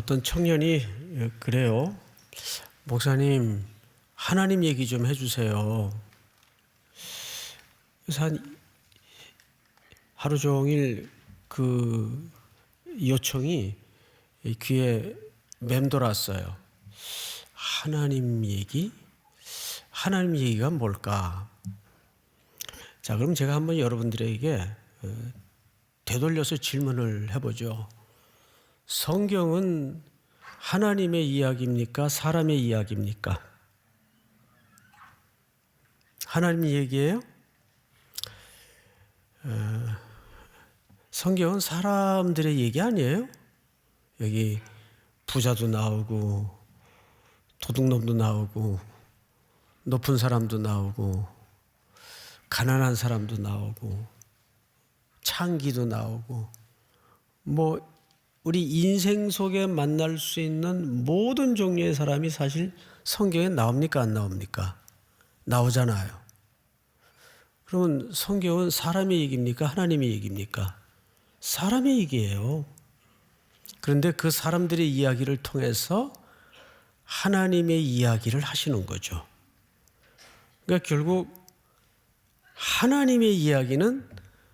어떤 청년이 그래요. 목사님, 하나님 얘기 좀 해주세요. 그래서 하루 종일 그 요청이 귀에 맴돌았어요. 하나님 얘기? 하나님 얘기가 뭘까? 자, 그럼 제가 한번 여러분들에게 되돌려서 질문을 해보죠. 성경은 하나님의 이야기입니까? 사람의 이야기입니까? 하나님 얘기예요? 성경은 사람들의 얘기 아니에요? 여기 부자도 나오고 도둑놈도 나오고 높은 사람도 나오고 가난한 사람도 나오고 창기도 나오고 우리 인생 속에 만날 수 있는 모든 종류의 사람이 사실 성경에 나옵니까? 안 나옵니까? 나오잖아요. 그러면 성경은 사람의 얘기입니까? 하나님의 얘기입니까? 사람의 얘기예요. 그런데 그 사람들의 이야기를 통해서 하나님의 이야기를 하시는 거죠. 그러니까 결국 하나님의 이야기는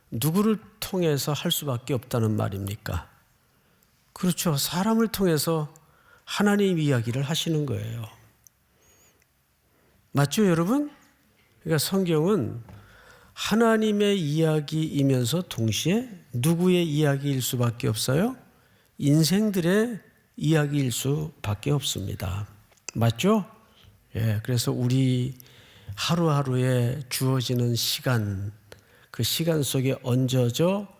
누구를 통해서 할 수밖에 없다는 말입니까? 그렇죠. 사람을 통해서 하나님 이야기를 하시는 거예요. 맞죠, 여러분? 그러니까 성경은 하나님의 이야기이면서 동시에 누구의 이야기일 수밖에 없어요? 인생들의 이야기일 수밖에 없습니다. 맞죠? 예, 그래서 우리 하루하루에 주어지는 시간, 그 시간 속에 얹어져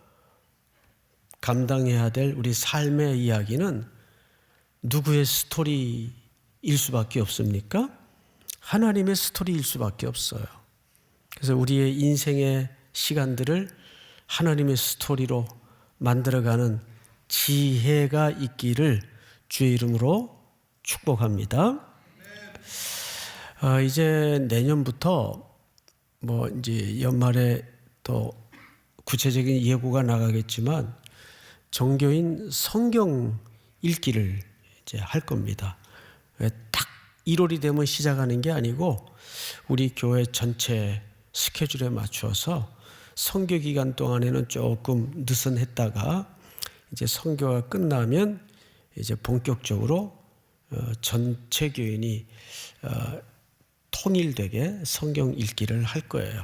감당해야 될 우리 삶의 이야기는 누구의 스토리일 수밖에 없습니까? 하나님의 스토리일 수밖에 없어요. 그래서 우리의 인생의 시간들을 하나님의 스토리로 만들어가는 지혜가 있기를 주의 이름으로 축복합니다. 이제 내년부터 이제 연말에 또 구체적인 예고가 나가겠지만 정교인 성경 읽기를 이제 할 겁니다. 딱 1월이 되면 시작하는 게 아니고 우리 교회 전체 스케줄에 맞추어서 성교 기간 동안에는 조금 느슨했다가 이제 성교가 끝나면 이제 본격적으로 전체 교인이 통일되게 성경 읽기를 할 거예요.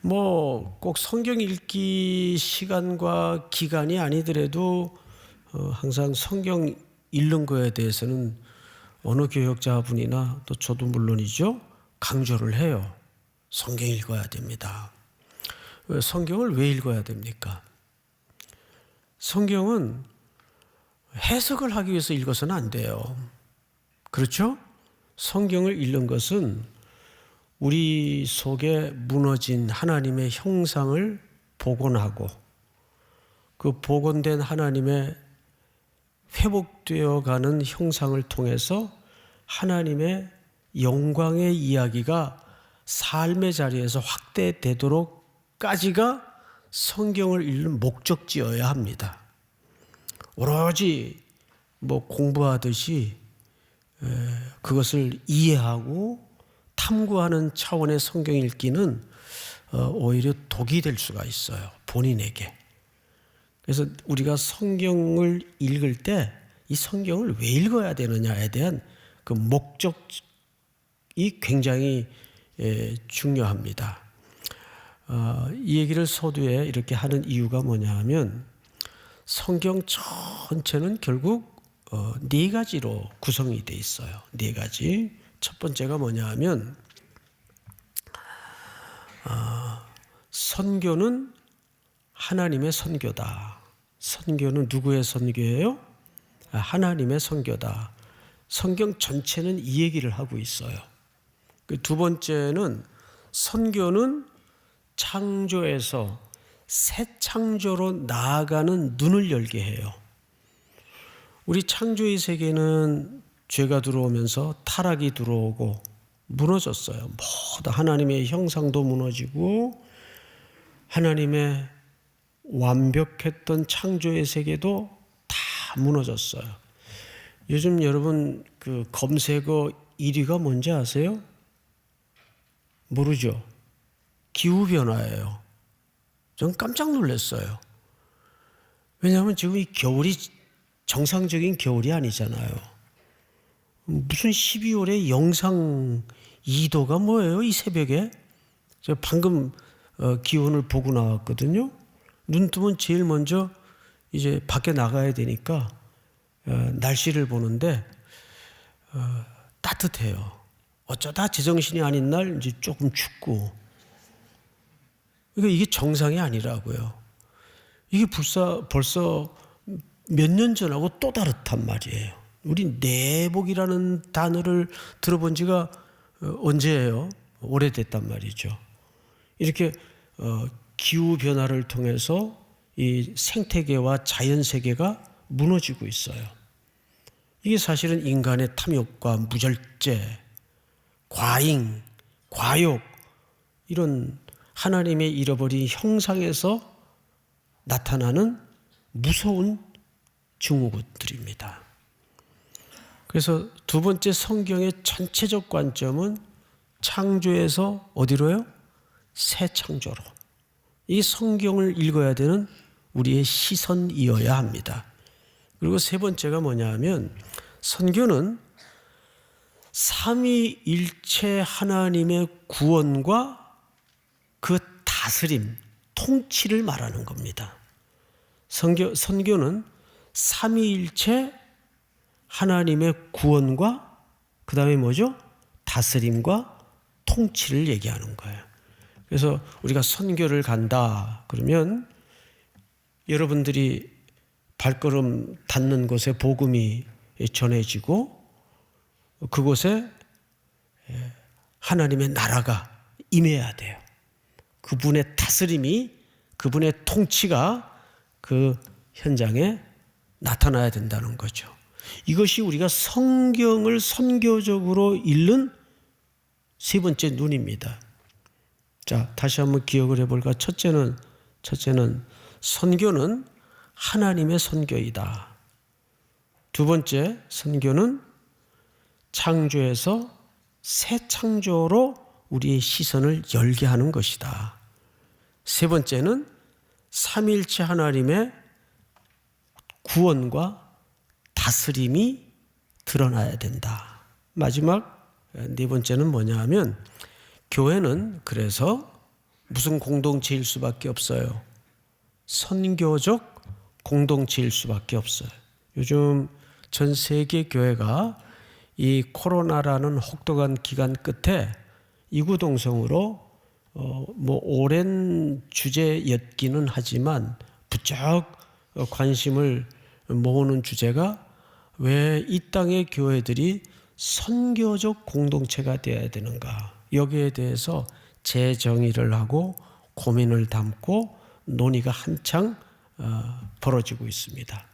꼭 성경 읽기 시간과 기간이 아니더라도 항상 성경 읽는 거에 대해서는 어느 교역자분이나 또 저도 물론이죠, 강조를 해요. 성경 읽어야 됩니다. 성경을 왜 읽어야 됩니까? 성경은 해석을 하기 위해서 읽어서는 안 돼요. 그렇죠? 성경을 읽는 것은 우리 속에 무너진 하나님의 형상을 복원하고 그 복원된 하나님의 회복되어 가는 형상을 통해서 하나님의 영광의 이야기가 삶의 자리에서 확대되도록까지가 성경을 읽는 목적지여야 합니다. 오로지 공부하듯이 그것을 이해하고 탐구하는 차원의 성경 읽기는 오히려 독이 될 수가 있어요, 본인에게. 그래서 우리가 성경을 읽을 때 이 성경을 왜 읽어야 되느냐에 대한 그 목적이 굉장히 중요합니다. 이 얘기를 서두에 이렇게 하는 이유가 뭐냐 하면 성경 전체는 결국 네 가지로 구성이 되어 있어요. 네 가지. 첫 번째가 뭐냐 하면 선교는 하나님의 선교다. 선교는 누구의 선교예요? 하나님의 선교다. 성경 전체는 이 얘기를 하고 있어요. 두 번째는 선교는 창조에서 새 창조로 나아가는 눈을 열게 해요. 우리 창조의 세계는 죄가 들어오면서 타락이 들어오고 무너졌어요. 모두 하나님의 형상도 무너지고 하나님의 완벽했던 창조의 세계도 다 무너졌어요. 요즘 여러분 그 검색어 1위가 뭔지 아세요? 모르죠? 기후변화예요. 전 깜짝 놀랐어요. 왜냐하면 지금 이 겨울이 정상적인 겨울이 아니잖아요. 무슨 12월에 영상 2도가 뭐예요? 이 새벽에? 제가 방금 기온을 보고 나왔거든요. 눈 뜨면 제일 먼저 이제 밖에 나가야 되니까 날씨를 보는데 따뜻해요. 어쩌다 제정신이 아닌 날 이제 조금 춥고. 그러니까 이게 정상이 아니라고요. 이게 벌써 몇 년 전하고 또 다르단 말이에요. 우리 내복이라는 단어를 들어본 지가 언제예요? 오래됐단 말이죠. 이렇게 기후 변화를 통해서 이 생태계와 자연 세계가 무너지고 있어요. 이게 사실은 인간의 탐욕과 무절제, 과잉, 과욕 이런 하나님의 잃어버린 형상에서 나타나는 무서운 증후군들입니다. 그래서 두 번째 성경의 전체적 관점은 창조에서 어디로요? 새 창조로. 이 성경을 읽어야 되는 우리의 시선이어야 합니다. 그리고 세 번째가 뭐냐 하면 선교는 삼위일체 하나님의 구원과 그 다스림, 통치를 말하는 겁니다. 선교는 삼위일체 하나님의 구원과 그 다음에 뭐죠? 다스림과 통치를 얘기하는 거예요. 그래서 우리가 선교를 간다 그러면 여러분들이 발걸음 닿는 곳에 복음이 전해지고 그곳에 하나님의 나라가 임해야 돼요. 그분의 다스림이, 그분의 통치가 그 현장에 나타나야 된다는 거죠. 이것이 우리가 성경을 선교적으로 읽는 세 번째 눈입니다. 자, 다시 한번 기억을 해볼까? 첫째는 선교는 하나님의 선교이다. 두 번째, 선교는 창조에서 새 창조로 우리의 시선을 열게 하는 것이다. 세 번째는 삼위일체 하나님의 구원과 다스림이 드러나야 된다. 마지막 네 번째는 뭐냐 하면 교회는 그래서 무슨 공동체일 수밖에 없어요? 선교적 공동체일 수밖에 없어요. 요즘 전 세계 교회가 이 코로나라는 혹독한 기간 끝에 이구동성으로 오랜 주제였기는 하지만 부쩍 관심을 모으는 주제가 왜 이 땅의 교회들이 선교적 공동체가 되어야 되는가? 여기에 대해서 재정의를 하고 고민을 담고 논의가 한창 벌어지고 있습니다.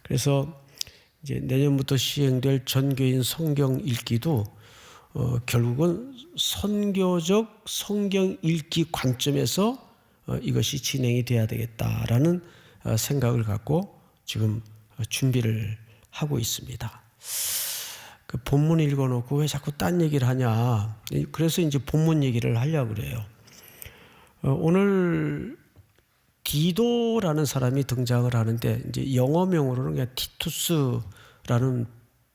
그래서 이제 내년부터 시행될 전교인 성경 읽기도 결국은 선교적 성경 읽기 관점에서 이것이 진행이 돼야 되겠다라는 생각을 갖고 지금 준비를 하고 있습니다. 그 본문 읽어놓고 왜 자꾸 딴 얘기를 하냐? 그래서 이제 본문 얘기를 하려고 그래요. 오늘 디도라는 사람이 등장을 하는데 이제 영어명으로는 그냥 티투스라는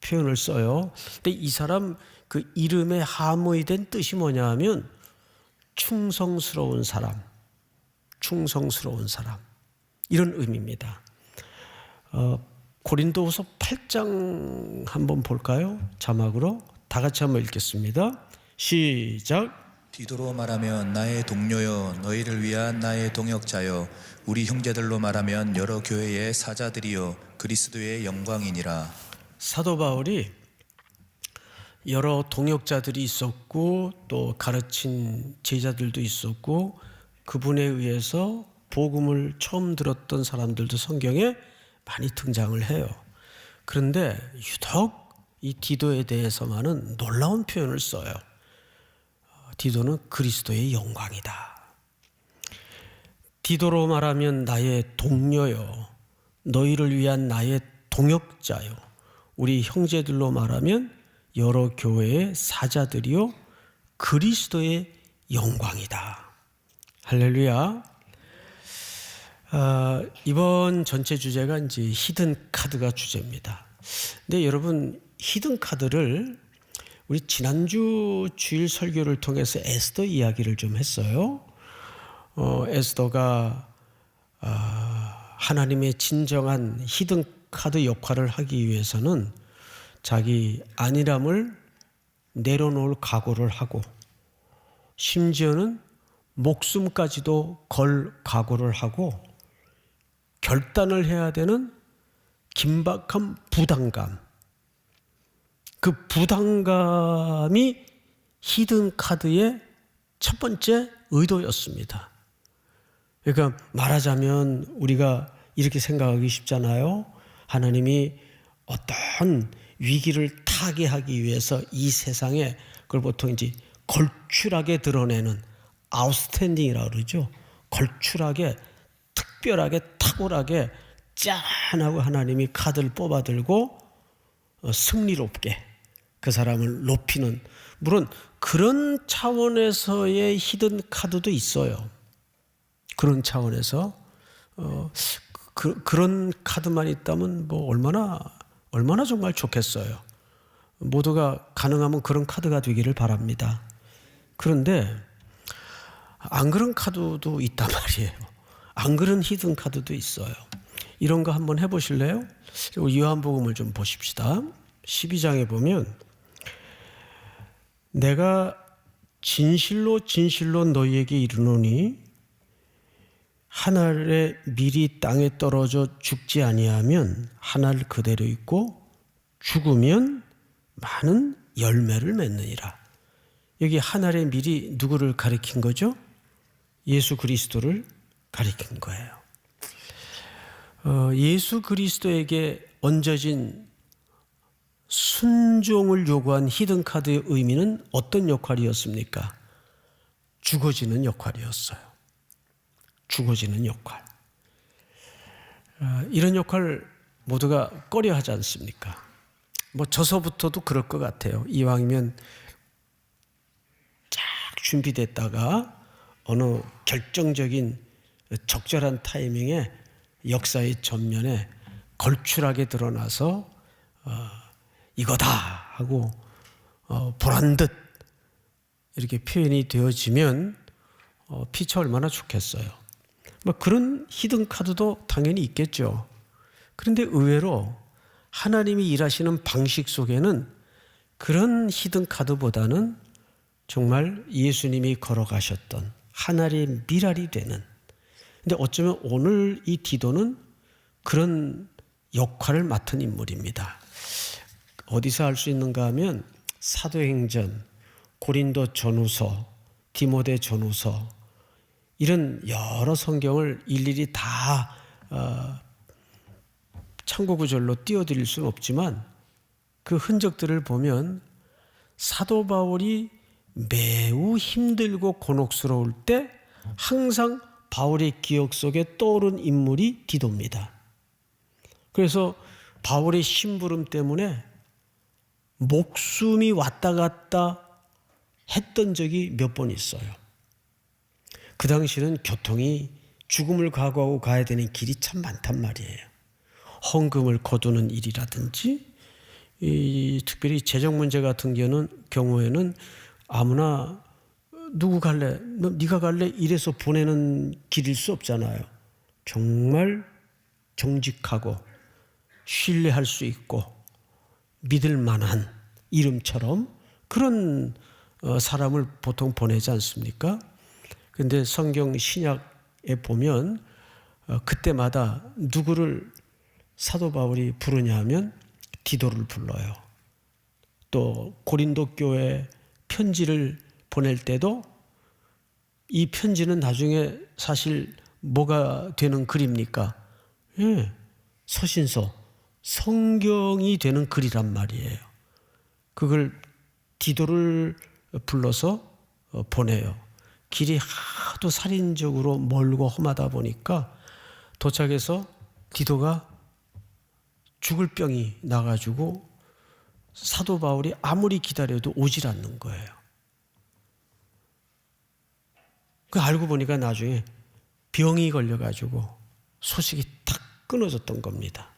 표현을 써요. 근데 이 사람 그 이름에 함의된 뜻이 뭐냐 하면 충성스러운 사람, 충성스러운 사람 이런 의미입니다. 고린도후서 8장 한번 볼까요? 자막으로 다 같이 한번 읽겠습니다. 시작. 디도로 말하면 나의 동료여, 너희를 위한 나의 동역자여, 우리 형제들로 말하면 여러 교회의 사자들이여, 그리스도의 영광이니라. 사도 바울이 여러 동역자들이 있었고 또 가르친 제자들도 있었고 그분에 의해서 복음을 처음 들었던 사람들도 성경에 많이 등장을 해요. 그런데 유독 이 디도에 대해서만은 놀라운 표현을 써요. 디도는 그리스도의 영광이다. 디도로 말하면 나의 동료요, 너희를 위한 나의 동역자요, 우리 형제들로 말하면 여러 교회의 사자들이요 그리스도의 영광이다. 할렐루야. 이번 전체 주제가 이제 히든 카드가 주제입니다. 근데 여러분 히든 카드를 우리 지난주 주일 설교를 통해서 에스더 이야기를 좀 했어요. 에스더가 하나님의 진정한 히든 카드 역할을 하기 위해서는 자기 안일함을 내려놓을 각오를 하고 심지어는 목숨까지도 걸 각오를 하고 결단을 해야 되는 긴박한 부담감, 그 부담감이 히든 카드의 첫 번째 의도였습니다. 그러니까 말하자면 우리가 이렇게 생각하기 쉽잖아요. 하나님이 어떤 위기를 타개하기 위해서 이 세상에 그걸 보통 이제 걸출하게 드러내는 아웃스탠딩이라고 그러죠. 걸출하게, 특별하게, 탁월하게 짠하고 하나님이 카드를 뽑아들고 승리롭게 그 사람을 높이는, 물론 그런 차원에서의 히든 카드도 있어요. 그런 차원에서 그런 카드만 있다면 뭐 얼마나 정말 좋겠어요. 모두가 가능하면 그런 카드가 되기를 바랍니다. 그런데 안 그런 카드도 있단 말이에요. 안 그런 히든 카드도 있어요. 이런 거 한번 해보실래요? 요한복음을 좀 보십시다. 12장에 보면 내가 진실로 진실로 너희에게 이르노니 한 알의 밀이 땅에 떨어져 죽지 아니하면 한 알 그대로 있고 죽으면 많은 열매를 맺느니라. 여기 한 알의 밀이 누구를 가리킨 거죠? 예수 그리스도를 가리킨 거예요. 예수 그리스도에게 얹어진 순종을 요구한 히든 카드의 의미는 어떤 역할이었습니까? 죽어지는 역할이었어요. 죽어지는 역할. 이런 역할 모두가 꺼려 하지 않습니까? 뭐 저서부터도 그럴 것 같아요. 이왕이면 쫙 준비됐다가 어느 결정적인 적절한 타이밍에 역사의 전면에 걸출하게 드러나서 이거다 하고 보란듯 이렇게 표현이 되어지면 피차 얼마나 좋겠어요. 뭐 그런 히든 카드도 당연히 있겠죠. 그런데 의외로 하나님이 일하시는 방식 속에는 그런 히든 카드보다는 정말 예수님이 걸어가셨던 하나의 미랄이 되는, 근데 어쩌면 오늘 이 디도는 그런 역할을 맡은 인물입니다. 어디서 알 수 있는가 하면 사도행전, 고린도 전후서, 디모데 전후서 이런 여러 성경을 일일이 다 참고구절로 띄워드릴 수는 없지만 그 흔적들을 보면 사도 바울이 매우 힘들고 곤혹스러울 때 항상 바울의 기억 속에 떠오른 인물이 디도입니다. 그래서 바울의 심부름 때문에 목숨이 왔다 갔다 했던 적이 몇 번 있어요. 그 당시는 교통이 죽음을 각오하고 가야 되는 길이 참 많단 말이에요. 헌금을 거두는 일이라든지 특별히 재정 문제 같은 경우에는 아무나 누구 갈래? 네가 갈래? 이래서 보내는 길일 수 없잖아요. 정말 정직하고 신뢰할 수 있고 믿을 만한 이름처럼 그런 사람을 보통 보내지 않습니까? 그런데 성경 신약에 보면 그때마다 누구를 사도 바울이 부르냐 하면 디도를 불러요. 또 고린도 교회 편지를 보낼 때도 이 편지는 나중에 사실 뭐가 되는 글입니까? 예, 서신서, 성경이 되는 글이란 말이에요. 그걸 디도를 불러서 보내요. 길이 하도 살인적으로 멀고 험하다 보니까 도착해서 디도가 죽을 병이 나가지고 사도 바울이 아무리 기다려도 오질 않는 거예요. 그 알고 보니까 나중에 병이 걸려가지고 소식이 탁 끊어졌던 겁니다.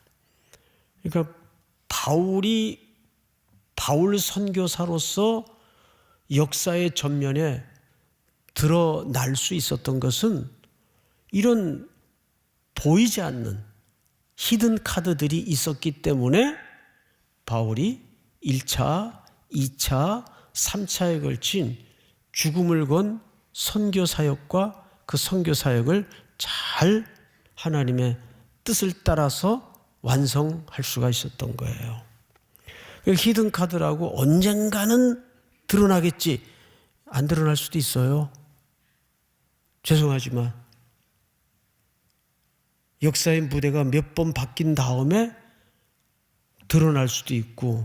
그러니까 바울 선교사로서 역사의 전면에 드러날 수 있었던 것은 이런 보이지 않는 히든 카드들이 있었기 때문에 바울이 1차, 2차, 3차에 걸친 죽음을 건 선교 사역과 그 선교 사역을 잘 하나님의 뜻을 따라서 완성할 수가 있었던 거예요. 히든 카드라고 언젠가는 드러나겠지. 안 드러날 수도 있어요. 죄송하지만 역사의 무대가 몇 번 바뀐 다음에 드러날 수도 있고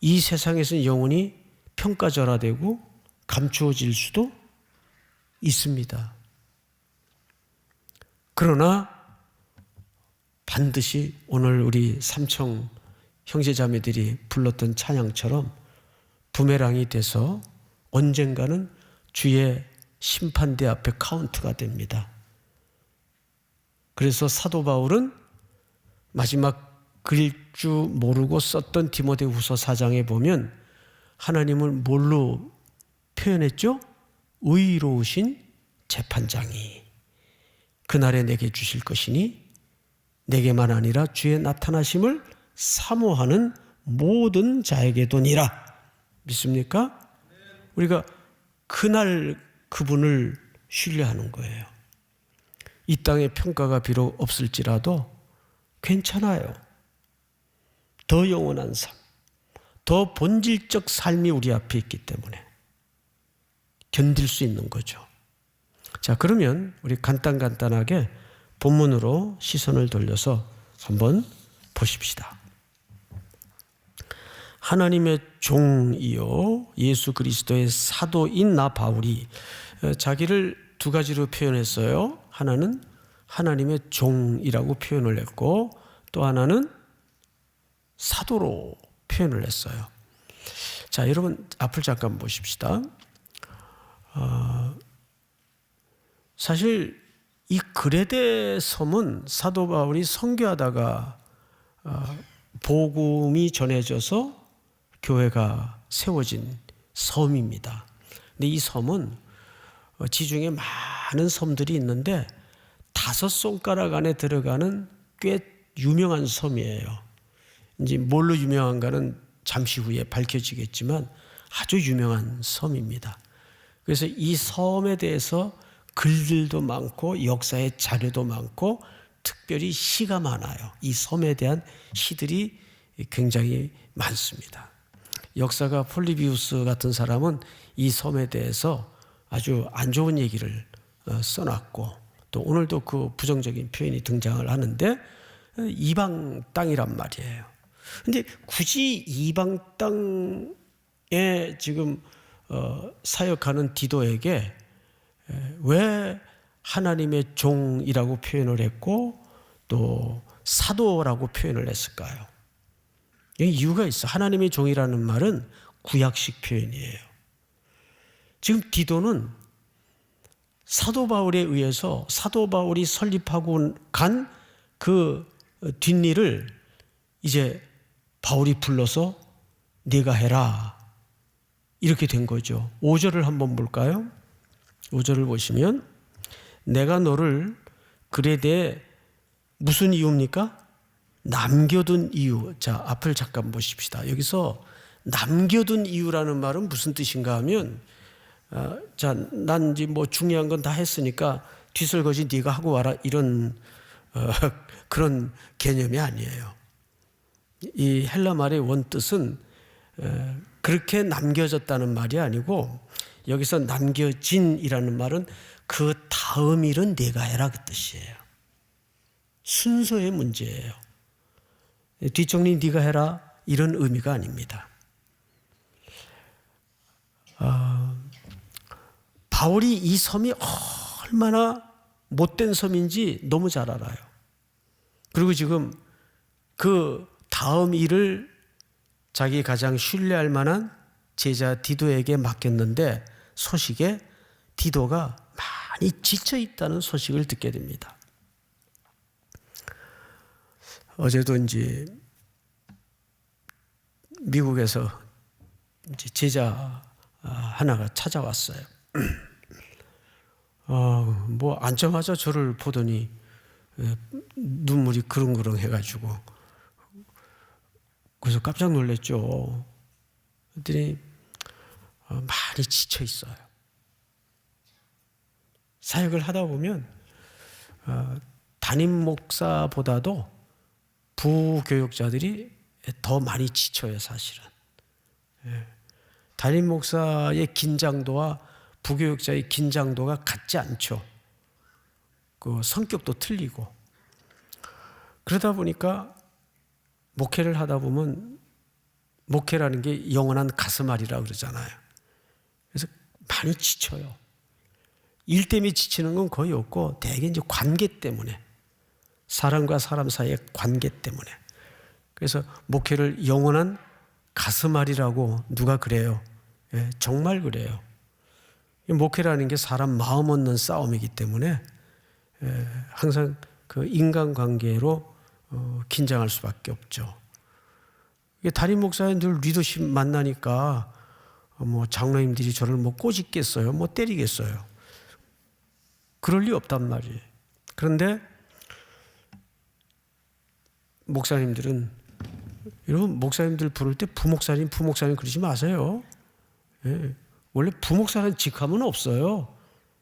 이 세상에서는 영원히 평가절하되고 감추어질 수도 있습니다. 그러나 반드시 오늘 우리 삼청 형제자매들이 불렀던 찬양처럼 부메랑이 돼서 언젠가는 주의 심판대 앞에 카운트가 됩니다. 그래서 사도 바울은 마지막 그릴 줄 모르고 썼던 디모데후서 4장에 보면 하나님을 뭘로 표현했죠? 의로우신 재판장이 그날에 내게 주실 것이니 내게만 아니라 주의 나타나심을 사모하는 모든 자에게도니라. 믿습니까? 우리가 그날 그분을 신뢰하는 거예요. 이 땅의 평가가 비록 없을지라도 괜찮아요. 더 영원한 삶, 더 본질적 삶이 우리 앞에 있기 때문에 견딜 수 있는 거죠. 자, 그러면 우리 간단하게 본문으로 시선을 돌려서 한번 보십시다. 하나님의 종이요 예수 그리스도의 사도인 나 바울이 자기를 두 가지로 표현했어요. 하나는 하나님의 종이라고 표현을 했고 또 하나는 사도로 표현을 했어요. 자, 여러분 앞을 잠깐 보십시다. 사실 이 그레데 섬은 사도 바울이 선교하다가 복음이 전해져서 교회가 세워진 섬입니다. 근데 이 섬은 지중해 많은 섬들이 있는데 5손가락 안에 들어가는 꽤 유명한 섬이에요. 이제 뭘로 유명한가는 잠시 후에 밝혀지겠지만 아주 유명한 섬입니다. 그래서 이 섬에 대해서 글들도 많고 역사의 자료도 많고 특별히 시가 많아요. 이 섬에 대한 시들이 굉장히 많습니다. 역사가 폴리비우스 같은 사람은 이 섬에 대해서 아주 안 좋은 얘기를 써놨고 또 오늘도 그 부정적인 표현이 등장을 하는데 이방 땅이란 말이에요. 근데 굳이 이방 땅에 지금 사역하는 디도에게 왜 하나님의 종이라고 표현을 했고 또 사도라고 표현을 했을까요? 이유가 있어. 하나님의 종이라는 말은 구약식 표현이에요. 지금 디도는 사도 바울에 의해서 사도 바울이 설립하고 간 그 뒷일을 이제 바울이 불러서 네가 해라 이렇게 된 거죠. 5절을 한번 볼까요? 5절을 보시면 내가 너를 그레데에 무슨 이유입니까? 남겨둔 이유. 자, 앞을 잠깐 보십시다. 여기서 남겨둔 이유라는 말은 무슨 뜻인가 하면 자, 난 이제 뭐 중요한 건 다 했으니까 뒤설거지 네가 하고 와라 이런 그런 개념이 아니에요. 이 헬라 말의 원뜻은 그렇게 남겨졌다는 말이 아니고 여기서 남겨진이라는 말은 그 다음 일은 네가 해라 그 뜻이에요. 순서의 문제예요. 뒷정리 네가 해라 이런 의미가 아닙니다. 바울이 이 섬이 얼마나 못된 섬인지 너무 잘 알아요. 그리고 지금 그 다음 일을 자기 가장 신뢰할 만한 제자 디도에게 맡겼는데 소식에 디도가 많이 지쳐 있다는 소식을 듣게 됩니다. 어제도 이제 미국에서 이제 제자 하나가 찾아왔어요. 뭐 앉자마자 저를 보더니 눈물이 그릉그릉 해가지고 그래서 깜짝 놀랐죠. 그랬더니 많이 지쳐 있어요. 사역을 하다 보면 담임 목사보다도 부교육자들이 더 많이 지쳐요, 사실은. 담임 목사의 긴장도와 부교육자의 긴장도가 같지 않죠. 그 성격도 틀리고. 그러다 보니까 목회를 하다 보면 목회라는 게 영원한 가슴앓이라 그러잖아요. 그래서 많이 지쳐요. 일 때문에 지치는 건 거의 없고 대개 이제 관계 때문에, 사람과 사람 사이의 관계 때문에. 그래서 목회를 영원한 가슴앓이라고 누가 그래요. 예, 정말 그래요. 목회라는 게 사람 마음 얻는 싸움이기 때문에 항상 그 인간관계로 긴장할 수밖에 없죠. 담임 목사님들 리더십 만나니까 뭐 장로님들이 저를 뭐 꼬집겠어요, 뭐 때리겠어요. 그럴 리 없단 말이에요. 그런데 목사님들은, 여러분 목사님들 부를 때 부목사님 그러지 마세요. 예. 원래 부목사는 직함은 없어요.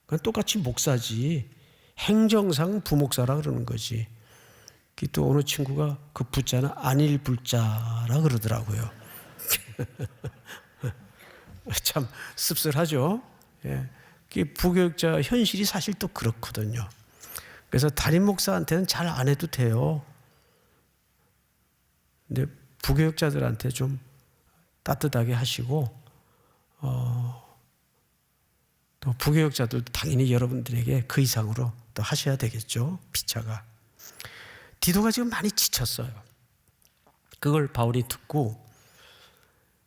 그냥 똑같이 목사지. 행정상 부목사라 그러는 거지. 또 어느 친구가 그 부자는 안일 불자라 그러더라고요. 참 씁쓸하죠. 예. 부교육자 현실이 사실 또 그렇거든요. 그래서 담임 목사한테는 잘 안 해도 돼요. 근데 부교육자들한테 좀 따뜻하게 하시고, 또 부교육자들도 당연히 여러분들에게 그 이상으로 또 하셔야 되겠죠. 피차가. 디도가 지금 많이 지쳤어요. 그걸 바울이 듣고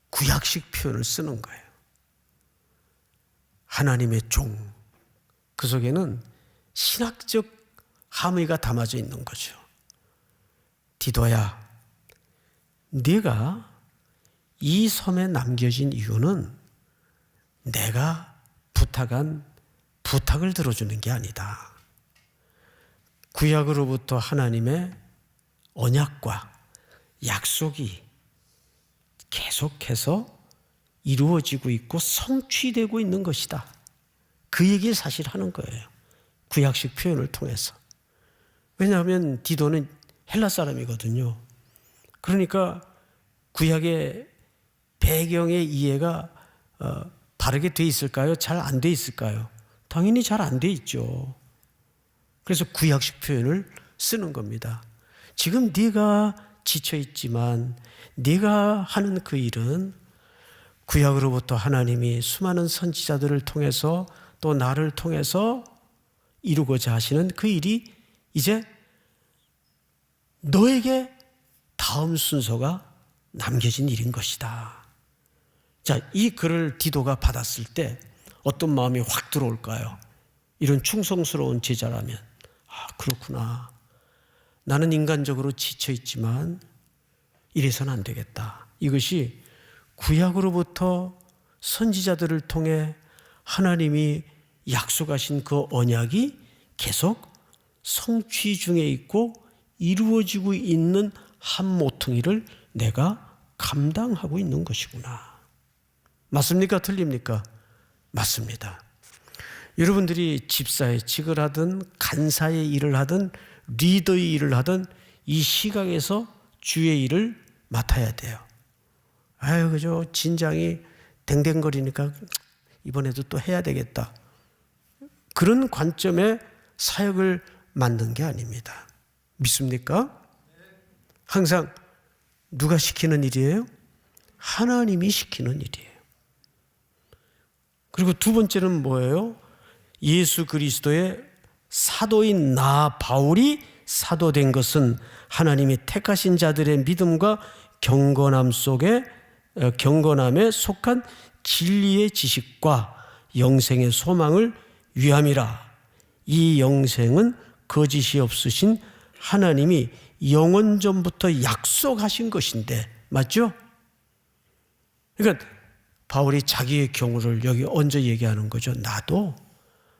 구약식 표현을 쓰는 거예요. 하나님의 종. 그 속에는 신학적 함의가 담아져 있는 거죠. 디도야, 네가 이 섬에 남겨진 이유는 내가 부탁한 부탁을 들어주는 게 아니다. 구약으로부터 하나님의 언약과 약속이 계속해서 이루어지고 있고 성취되고 있는 것이다. 그 얘기를 사실 하는 거예요. 구약식 표현을 통해서. 왜냐하면 디도는 헬라 사람이거든요. 그러니까 구약의 배경의 이해가 바르게 돼 있을까요? 잘 안 돼 있을까요? 당연히 잘 안 돼 있죠. 그래서 구약식 표현을 쓰는 겁니다. 지금 네가 지쳐 있지만 네가 하는 그 일은 구약으로부터 하나님이 수많은 선지자들을 통해서 또 나를 통해서 이루고자 하시는 그 일이 이제 너에게 다음 순서가 남겨진 일인 것이다. 자, 이 글을 디도가 받았을 때 어떤 마음이 확 들어올까요? 이런 충성스러운 제자라면, 그렇구나. 나는 인간적으로 지쳐 있지만 이래서는 안 되겠다. 이것이 구약으로부터 선지자들을 통해 하나님이 약속하신 그 언약이 계속 성취 중에 있고 이루어지고 있는 한 모퉁이를 내가 감당하고 있는 것이구나. 맞습니까? 틀립니까? 맞습니다. 여러분들이 집사의 직을 하든 간사의 일을 하든 리더의 일을 하든 이 시각에서 주의 일을 맡아야 돼요. 그죠? 진장이 댕댕거리니까 이번에도 또 해야 되겠다. 그런 관점의 사역을 만든 게 아닙니다. 믿습니까? 항상 누가 시키는 일이에요? 하나님이 시키는 일이에요. 그리고 두 번째는 뭐예요? 예수 그리스도의 사도인 나 바울이 사도된 것은 하나님이 택하신 자들의 믿음과 경건함 속에 경건함에 속한 진리의 지식과 영생의 소망을 위함이라. 이 영생은 거짓이 없으신 하나님이 영원 전부터 약속하신 것인데, 맞죠? 그러니까 바울이 자기의 경우를 여기 얹어 얘기하는 거죠.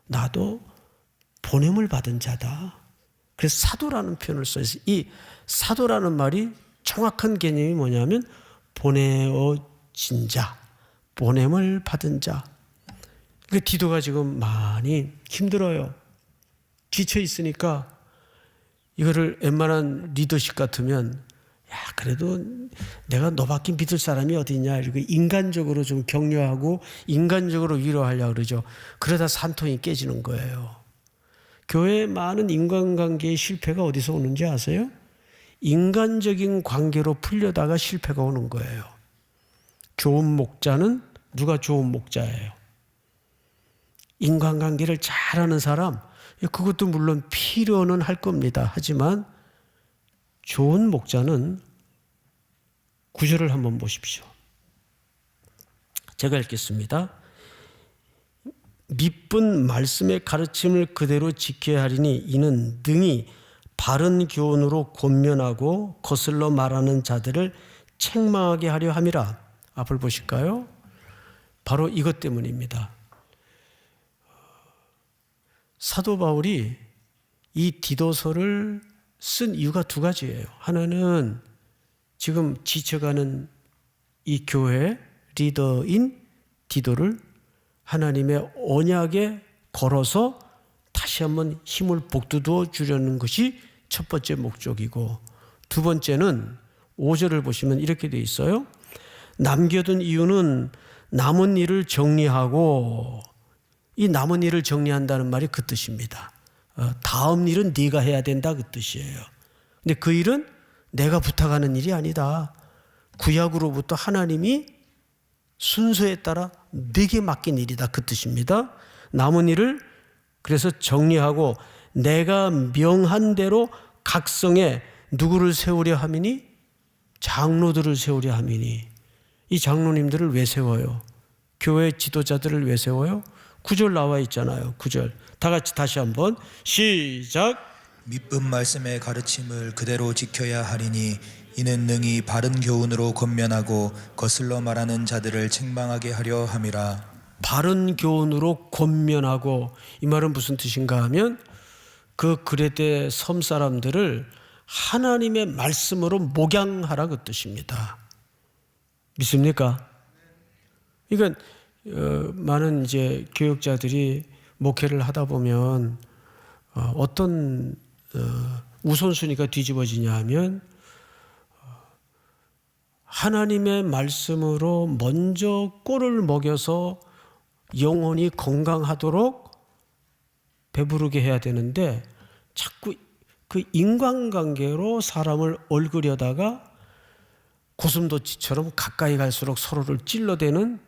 나도 보냄을 받은 자다. 그래서 사도라는 표현을 써요. 이 사도라는 말이 정확한 개념이 뭐냐면 보내어진 자, 보냄을 받은 자. 그 디도가 지금 많이 힘들어요. 지쳐 있으니까 이거를 웬만한 리더십 같으면 야, 그래도 내가 너밖에 믿을 사람이 어디 있냐, 이렇게 인간적으로 좀 격려하고 인간적으로 위로하려고 그러죠. 그러다 산통이 깨지는 거예요. 교회의 많은 인간관계의 실패가 어디서 오는지 아세요? 인간적인 관계로 풀려다가 실패가 오는 거예요. 좋은 목자는 누가 좋은 목자예요? 인간관계를 잘하는 사람, 그것도 물론 필요는 할 겁니다. 하지만 좋은 목자는 구절을 한번 보십시오. 제가 읽겠습니다. 믿은 말씀의 가르침을 그대로 지켜야 하리니 이는 능히 바른 교훈으로 권면하고 거슬러 말하는 자들을 책망하게 하려 함이라. 앞을 보실까요? 바로 이것 때문입니다. 사도 바울이 이 디도서를 쓴 이유가 두 가지예요. 하나는 지금 지쳐가는 이 교회 리더인 디도를 하나님의 언약에 걸어서 다시 한번 힘을 북돋워 주려는 것이 첫 번째 목적이고, 두 번째는 5절을 보시면 이렇게 돼 있어요. 남겨둔 이유는 남은 일을 정리하고, 이 남은 일을 정리한다는 말이 그 뜻입니다. 다음 일은 네가 해야 된다, 그 뜻이에요. 근데 그 일은 내가 부탁하는 일이 아니다. 구약으로부터 하나님이 순서에 따라 네게 맡긴 일이다, 그 뜻입니다. 남은 일을 그래서 정리하고 내가 명한 대로 각성에 누구를 세우려 함이니? 장로들을 세우려 함이니. 이 장로님들을 왜 세워요? 교회 지도자들을 왜 세워요? 9절 나와 있잖아요. 9절 다 같이 다시 한번 시작. 믿은 말씀의 가르침을 그대로 지켜야 하리니 이는 능히 바른 교훈으로 권면하고 거슬러 말하는 자들을 책망하게 하려 함이라. 바른 교훈으로 권면하고, 이 말은 무슨 뜻인가 하면 그 그레데 섬 사람들을 하나님의 말씀으로 목양하라, 그 뜻입니다. 믿습니까? 그러니까 많은 이제 교육자들이 목회를 하다 보면 어떤 우선순위가 뒤집어지냐 하면 하나님의 말씀으로 먼저 꼴을 먹여서 영혼이 건강하도록 배부르게 해야 되는데 자꾸 그 인간관계로 사람을 얽으려다가 고슴도치처럼 가까이 갈수록 서로를 찔러대는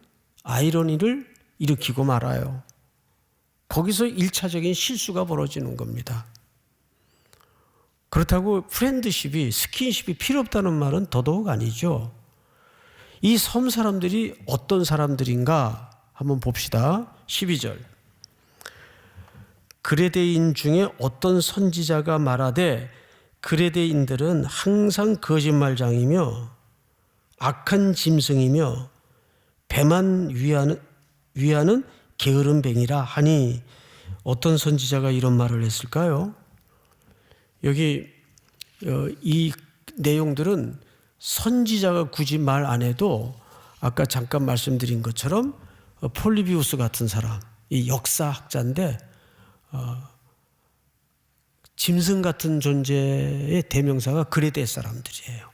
아이러니를 일으키고 말아요. 거기서 1차적인 실수가 벌어지는 겁니다. 그렇다고 프렌드십이, 스킨십이 필요 없다는 말은 더더욱 아니죠. 이 섬 사람들이 어떤 사람들인가 한번 봅시다. 12절. 그레데인 중에 어떤 선지자가 말하되 그레데인들은 항상 거짓말장이며 악한 짐승이며 배만 위하는 게으름뱅이라 하니, 어떤 선지자가 이런 말을 했을까요? 여기 이 내용들은 선지자가 굳이 말 안 해도 아까 잠깐 말씀드린 것처럼 폴리비우스 같은 사람, 이 역사학자인데 짐승 같은 존재의 대명사가 그레데 사람들이에요.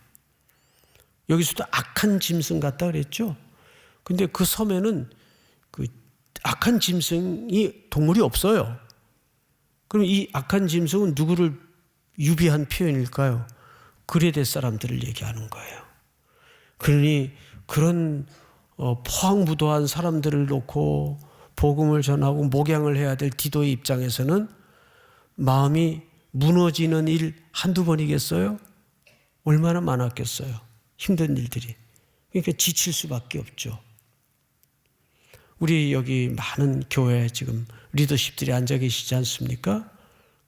여기서도 악한 짐승 같다 그랬죠. 근데 그 섬에는 그 악한 짐승이 동물이 없어요. 그럼 이 악한 짐승은 누구를 유비한 표현일까요? 그레데 사람들을 얘기하는 거예요. 그러니 그런 포항부도한 사람들을 놓고 복음을 전하고 목양을 해야 될 디도의 입장에서는 마음이 무너지는 일 한두 번이겠어요? 얼마나 많았겠어요? 힘든 일들이. 그러니까 지칠 수밖에 없죠. 우리 여기 많은 교회 지금 리더십들이 앉아 계시지 않습니까?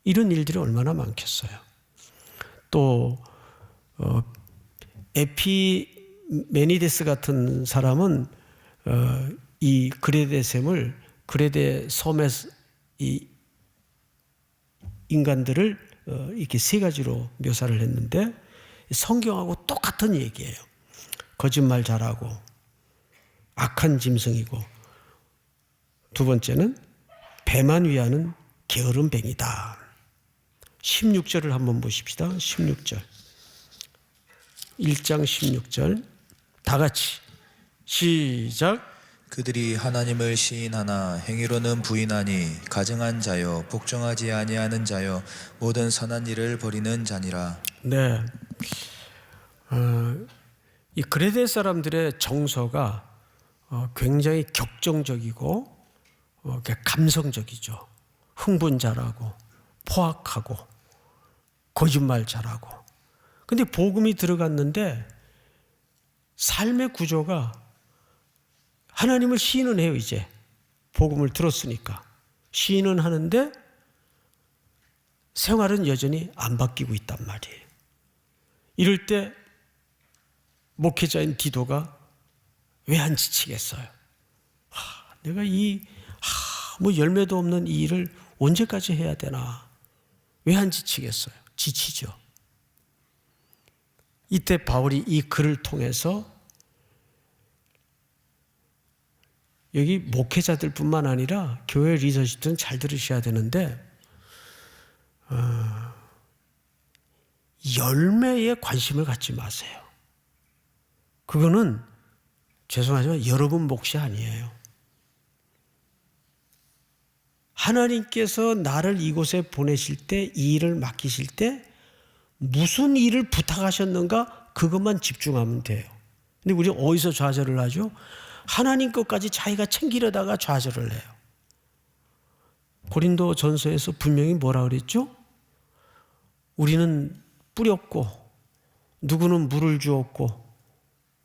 이런 일들이 얼마나 많겠어요. 또 에피메니데스 같은 사람은 이 그레데 샘을 그레데 섬의 이 인간들을 이렇게 세 가지로 묘사를 했는데 성경하고 똑같은 얘기예요. 거짓말 잘하고 악한 짐승이고 두 번째는 배만 위하는 게으른 뱅이다. 16절을 한번 보십시다. 16절. 1장 16절. 다 같이 시작. 그들이 하나님을 시인하나 행위로는 부인하니 가증한 자여 복종하지 아니하는 자여 모든 선한 일을 버리는 자니라. 네. 이 그레데 사람들의 정서가 굉장히 격정적이고 감성적이죠. 흥분 잘하고 포악하고 거짓말 잘하고. 근데 복음이 들어갔는데 삶의 구조가 하나님을 시인은 해요. 이제 복음을 들었으니까 시인은 하는데 생활은 여전히 안 바뀌고 있단 말이에요. 이럴 때 목회자인 디도가 왜 안 지치겠어요? 내가 뭐 열매도 없는 이 일을 언제까지 해야 되나? 왜 안 지치겠어요? 지치죠. 이때 바울이 이 글을 통해서 여기 목회자들뿐만 아니라 교회 리더십들은 잘 들으셔야 되는데 열매에 관심을 갖지 마세요. 그거는 죄송하지만 여러분 몫이 아니에요. 하나님께서 나를 이곳에 보내실 때, 이 일을 맡기실 때 무슨 일을 부탁하셨는가 그것만 집중하면 돼요. 근데 우리 어디서 좌절을 하죠? 하나님 것까지 자기가 챙기려다가 좌절을 해요. 고린도 전서에서 분명히 뭐라 그랬죠? 우리는 뿌렸고 누구는 물을 주었고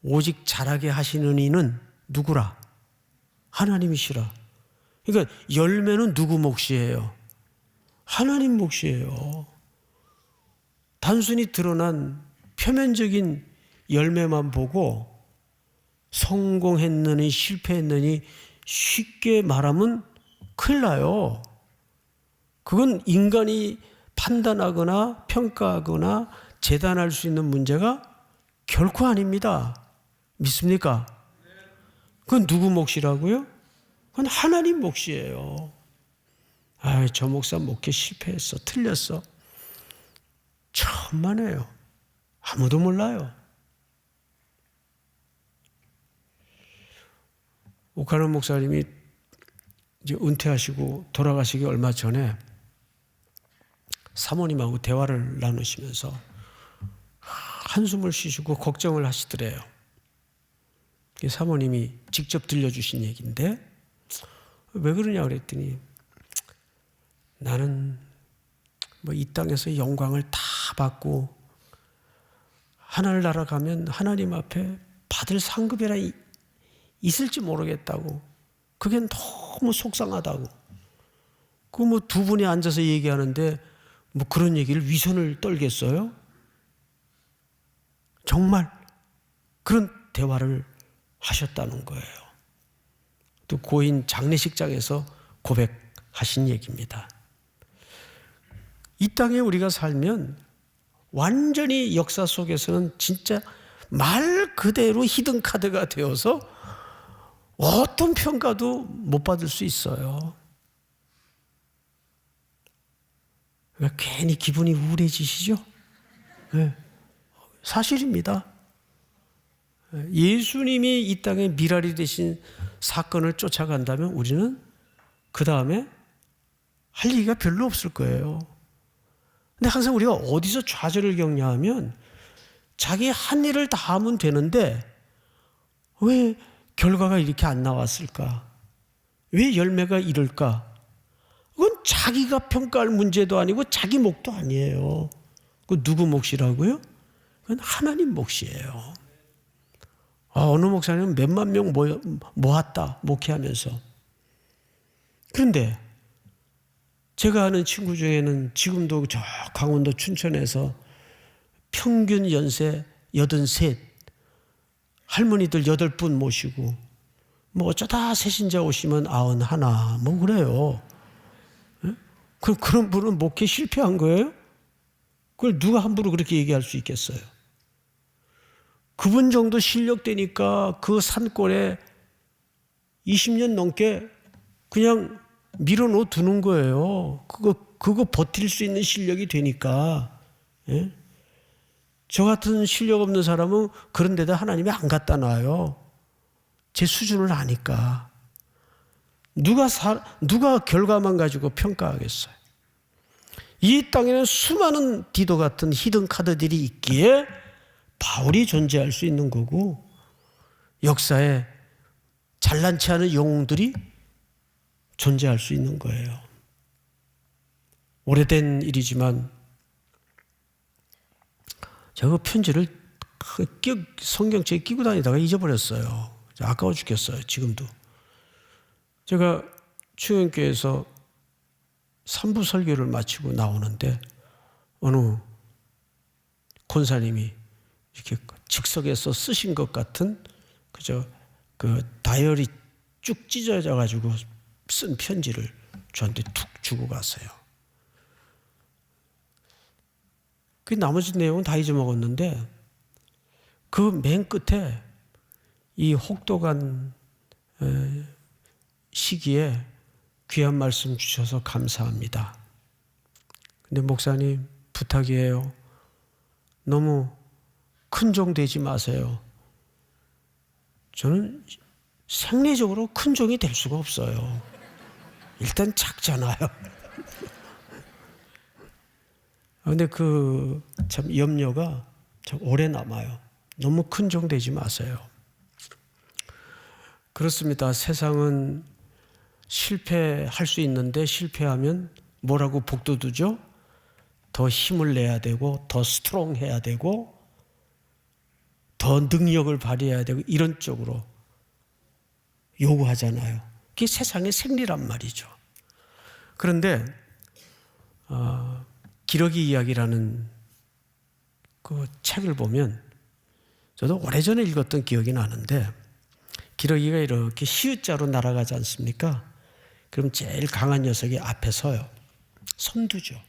오직 자라게 하시는 이는 누구라? 하나님이시라. 그러니까 열매는 누구 몫이에요? 하나님 몫이에요. 단순히 드러난 표면적인 열매만 보고 성공했느니 실패했느니 쉽게 말하면 큰일 나요. 그건 인간이 판단하거나 평가하거나 재단할 수 있는 문제가 결코 아닙니다. 믿습니까? 그건 누구 몫이라고요? 그건 하나님 몫이에요. 저 목사 목회 실패했어. 틀렸어. 천만에요. 아무도 몰라요. 오카노 목사님이 이제 은퇴하시고 돌아가시기 얼마 전에 사모님하고 대화를 나누시면서 한숨을 쉬시고 걱정을 하시더래요. 사모님이 직접 들려주신 얘기인데 왜 그러냐 그랬더니 나는 뭐 이 땅에서 영광을 다 받고 하늘나라 가면 하나님 앞에 받을 상급이라 있을지 모르겠다고. 그게 너무 속상하다고. 그 뭐 두 분이 앉아서 얘기하는데 뭐 그런 얘기를 위선을 떨겠어요? 정말 그런 대화를 하셨다는 거예요. 또 고인 장례식장에서 고백하신 얘기입니다. 이 땅에 우리가 살면 완전히 역사 속에서는 진짜 말 그대로 히든카드가 되어서 어떤 평가도 못 받을 수 있어요. 그러니까 괜히 기분이 우울해지시죠? 네. 사실입니다. 예수님이 이 땅에 미랄이 되신 사건을 쫓아간다면 우리는 그 다음에 할 얘기가 별로 없을 거예요. 근데 항상 우리가 어디서 좌절을 겪냐하면 자기 한 일을 다 하면 되는데 왜 결과가 이렇게 안 나왔을까? 왜 열매가 이럴까? 그건 자기가 평가할 문제도 아니고 자기 몫도 아니에요. 그 누구 몫이라고요? 그건 하나님 몫이에요. 어느 목사님은 몇만 명 모았다 목회하면서. 그런데 제가 아는 친구 중에는 지금도 저 강원도 춘천에서 평균 연세 83, 할머니들 8분 모시고 뭐 어쩌다 새신자 오시면 91, 뭐 그래요. 그런 분은 목회 실패한 거예요? 그걸 누가 함부로 그렇게 얘기할 수 있겠어요? 그분 정도 실력 되니까 그 산골에 20년 넘게 그냥 밀어넣어 두는 거예요. 그거 버틸 수 있는 실력이 되니까. 예? 저 같은 실력 없는 사람은 그런 데다 하나님이 안 갖다 놔요. 제 수준을 아니까. 누가 결과만 가지고 평가하겠어요? 이 땅에는 수많은 디도 같은 히든 카드들이 있기에 바울이 존재할 수 있는 거고, 역사에 잘난치 않은 영웅들이 존재할 수 있는 거예요. 오래된 일이지만 제가 편지를 성경책에 끼고 다니다가 잊어버렸어요. 아까워 죽겠어요. 지금도. 제가 충영교회에서 3부 설교를 마치고 나오는데 어느 권사님이 이렇게 즉석에서 쓰신 것 같은 그 다이어리 쭉 찢어져 가지고 쓴 편지를 저한테 툭 주고 갔어요. 그 나머지 내용은 다 잊어먹었는데 그 맨 끝에 이 혹독한 시기에 귀한 말씀 주셔서 감사합니다. 근데 목사님 부탁이에요. 너무 큰 종 되지 마세요. 저는 생리적으로 큰 종이 될 수가 없어요. 일단 작잖아요. 근데 그 참 염려가 참 오래 남아요. 너무 큰 종 되지 마세요. 그렇습니다. 세상은 실패할 수 있는데 실패하면 뭐라고 복도두죠? 더 힘을 내야 되고 더 스트롱해야 되고 더 능력을 발휘해야 되고 이런 쪽으로 요구하잖아요. 그게 세상의 생리란 말이죠. 그런데 기러기 이야기라는 그 책을 보면 저도 오래전에 읽었던 기억이 나는데 기러기가 이렇게 시읒자로 날아가지 않습니까? 그럼 제일 강한 녀석이 앞에 서요. 선두죠.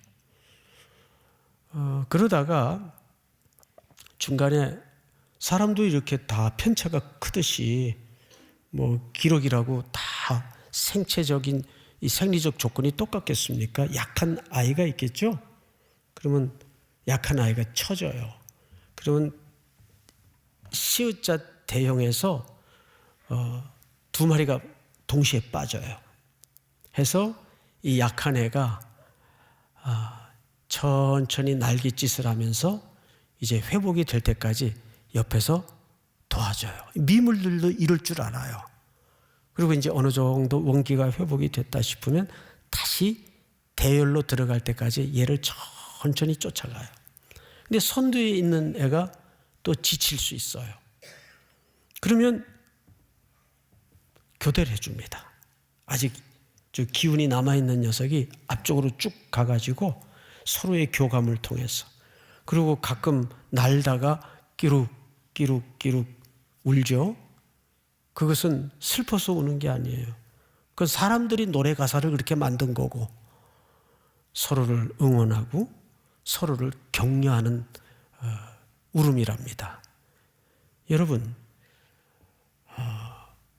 그러다가 중간에 사람도 이렇게 다 편차가 크듯이 뭐 기러기라고 다 생체적인 이 생리적 조건이 똑같겠습니까? 약한 아이가 있겠죠? 그러면 약한 아이가 쳐져요. 그러면 시읒자 대형에서 두 마리가 동시에 빠져요. 해서 이 약한 애가 천천히 날갯짓을 하면서 이제 회복이 될 때까지 옆에서 도와줘요. 미물들도 이럴 줄 알아요. 그리고 이제 어느 정도 원기가 회복이 됐다 싶으면 다시 대열로 들어갈 때까지 얘를 천천히 쫓아가요. 근데 선두에 있는 애가 또 지칠 수 있어요. 그러면 교대를 해줍니다. 아직 저 기운이 남아있는 녀석이 앞쪽으로 쭉 가가지고 서로의 교감을 통해서, 그리고 가끔 날다가 끼룩 울죠. 그것은 슬퍼서 우는 게 아니에요. 그건 사람들이 노래 가사를 그렇게 만든 거고 서로를 응원하고 서로를 격려하는 울음이랍니다. 여러분,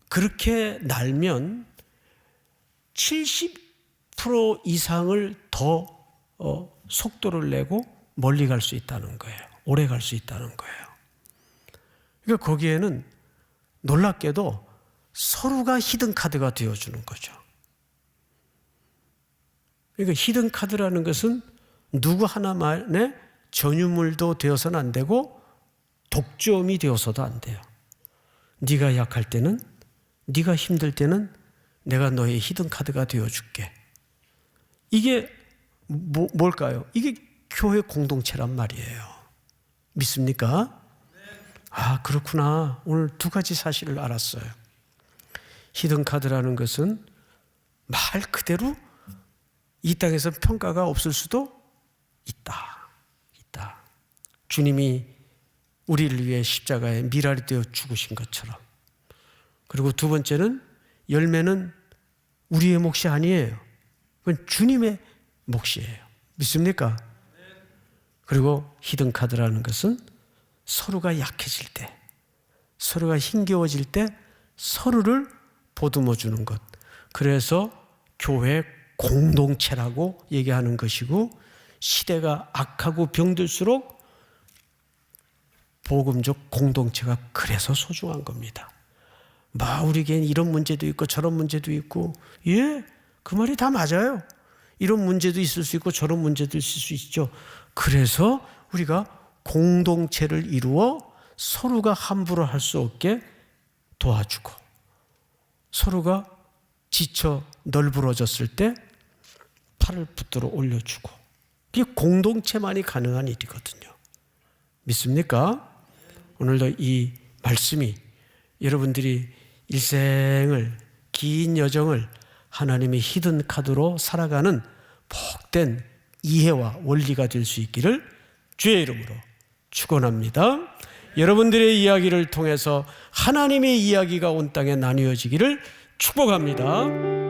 그렇게 날면 70% 이상을 더 속도를 내고 멀리 갈 수 있다는 거예요. 오래 갈 수 있다는 거예요. 그러니까 거기에는 놀랍게도 서로가 히든 카드가 되어주는 거죠. 그러니까 히든 카드라는 것은 누구 하나만의 전유물도 되어서는 안 되고 독점이 되어서도 안 돼요. 네가 약할 때는, 네가 힘들 때는 내가 너의 히든 카드가 되어줄게. 이게 뭘까요? 이게 교회 공동체란 말이에요. 믿습니까? 아, 그렇구나. 오늘 두 가지 사실을 알았어요. 히든카드라는 것은 말 그대로 이 땅에서 평가가 없을 수도 있다. 주님이 우리를 위해 십자가에 미랄이 되어 죽으신 것처럼. 그리고 두 번째는 열매는 우리의 몫이 아니에요. 그건 주님의 몫이에요. 믿습니까? 그리고 히든카드라는 것은 서로가 약해질 때, 서로가 힘겨워질 때 서로를 보듬어 주는 것. 그래서 교회 공동체라고 얘기하는 것이고, 시대가 악하고 병들수록 복음적 공동체가 그래서 소중한 겁니다. 우리에겐 이런 문제도 있고 저런 문제도 있고, 예, 그 말이 다 맞아요. 이런 문제도 있을 수 있고 저런 문제도 있을 수 있죠. 그래서 우리가 공동체를 이루어 서로가 함부로 할 수 없게 도와주고, 서로가 지쳐 널브러졌을 때 팔을 붙들어 올려주고, 이게 공동체만이 가능한 일이거든요. 믿습니까? 오늘도 이 말씀이 여러분들이 일생을, 긴 여정을 하나님의 히든카드로 살아가는 복된 이해와 원리가 될 수 있기를 주의 이름으로 축원합니다. 여러분들의 이야기를 통해서 하나님의 이야기가 온 땅에 나뉘어지기를 축복합니다.